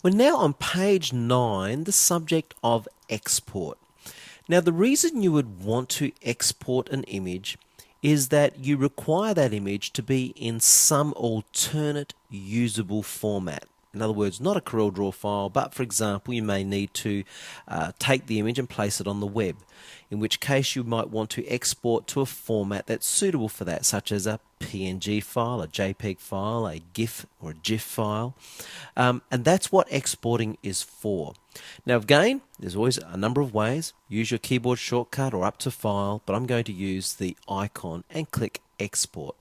We're now on page 9, the subject of export. Now the reason you would want to export an image is that you require that image to be in some alternate usable format. In other words, not a CorelDraw file, but for example, you may need to take the image and place it on the web, in which case you might want to export to a format that's suitable for that, such as a PNG file, a JPEG file, a GIF or a GIF file, and that's what exporting is for. Now again, there's always a number of ways. Use your keyboard shortcut or up to File, but I'm going to use the icon and click Export.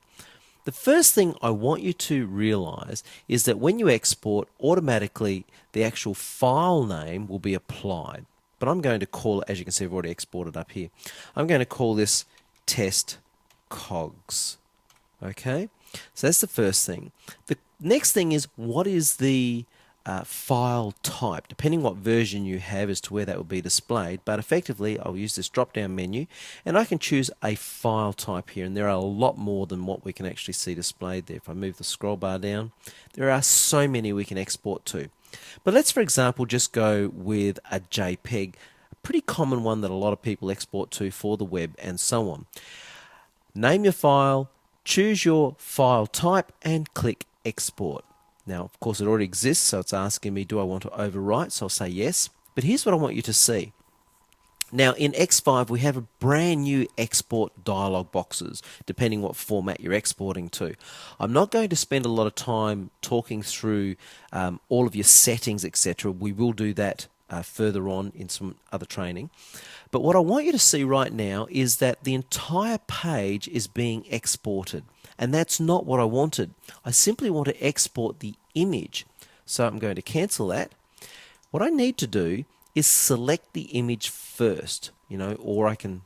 The first thing I want you to realize is that when you export, automatically the actual file name will be applied. But I'm going to call it, as you can see, I've already exported up here. I'm going to call this test cogs. Okay, so that's the first thing. The next thing is, what is the file type, depending what version you have as to where that will be displayed. But effectively I'll use this drop down menu and I can choose a file type here, and there are a lot more than what we can actually see displayed there. If I move the scroll bar down, there are so many we can export to. But let's, for example, just go with a JPEG, a pretty common one that a lot of people export to for the web and so on. Name your file, choose your file type and click export. Now, of course, it already exists, so it's asking me, do I want to overwrite? So I'll say yes. But here's what I want you to see. Now, in X5, we have a brand new export dialog boxes, depending what format you're exporting to. I'm not going to spend a lot of time talking through all of your settings, etc. We will do that further on in some other training. But what I want you to see right now is that the entire page is being exported. And that's not what I wanted. I simply want to export the image. So I'm going to cancel that. What I need to do is select the image first, or I can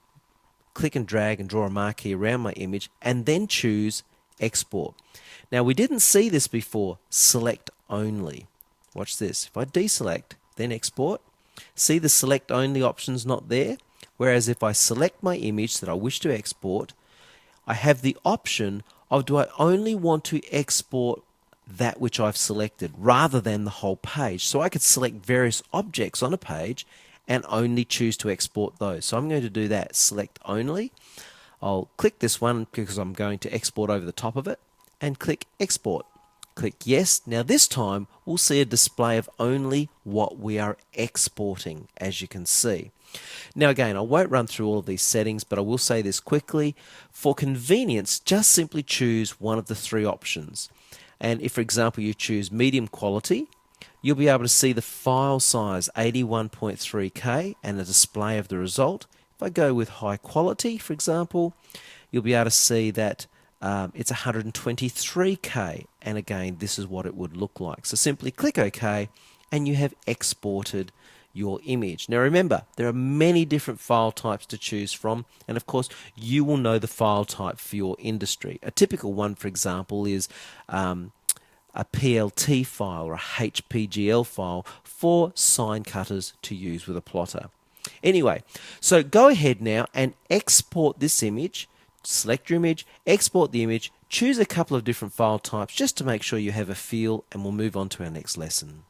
click and drag and draw a marquee around my image and then choose export. Now we didn't see this before, select only. Watch this. If I deselect, then export, see the select only option's not there. Whereas if I select my image that I wish to export, I have the option of, do I only want to export that which I've selected rather than the whole page. So I could select various objects on a page and only choose to export those. So I'm going to do that, select only. I'll click this one because I'm going to export over the top of it and click export. Click yes. Now this time we'll see a display of only what we are exporting, as you can see. Now again, I won't run through all of these settings, but I will say this quickly. For convenience, just simply choose one of the three options. And if, for example, you choose medium quality, you'll be able to see the file size 81.3K and a display of the result. If I go with high quality, for example, you'll be able to see that it's 123K, and again, this is what it would look like. So simply click OK and you have exported your image. Now remember, there are many different file types to choose from, and of course you will know the file type for your industry. A typical one, for example, is a PLT file or a HPGL file for sign cutters to use with a plotter. Anyway, so go ahead now and export this image. Select your image, export the image, choose a couple of different file types just to make sure you have a feel, and we'll move on to our next lesson.